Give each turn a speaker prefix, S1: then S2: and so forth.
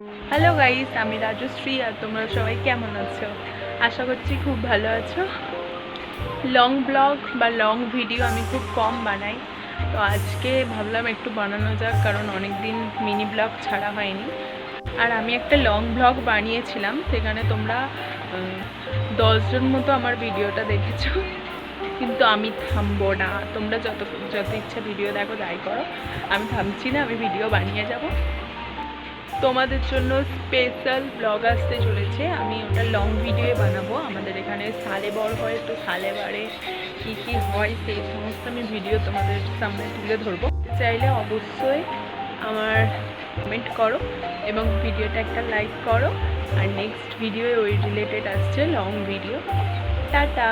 S1: Hello guys, আমি রাজশ্রী আর তোমরা সবাই কেমন আছো? আশা করছি খুব ভালো আছো। লং ব্লগ বা লং ভিডিও আমি খুব কম বানাই, তো আজকে ভাবলাম একটু বানানো যাক, কারণ অনেক দিন মিনি ব্লগ ছাড়া হয়নি। আর আমি একটা লং ব্লগ বানিয়েছিলাম, সেখানে তোমরা 10জন মতো আমার ভিডিওটা দেখেছো, কিন্তু আমি থামবো না। তোমরা যত যত ইচ্ছা ভিডিও দেখো, যাই করো, আমি থামছি না, আমি ভিডিও বানিয়ে যাব। তোমাদের জন্য স্পেশাল ব্লগ আসতে চলেছে, আমি ওটা লং ভিডিও বানাবো। আমাদের এখানে সালে বর হয়, তো সালে বারে কী কী হয় সেই সমস্ত আমি ভিডিও তোমাদের সামনে তুলে ধরবো। চাইলে অবশ্যই আমার কমেন্ট করো এবং ভিডিওটা একটা লাইক করো। আর নেক্সট ভিডিও ওই রিলেটেড আসছে লং ভিডিও। টাটা।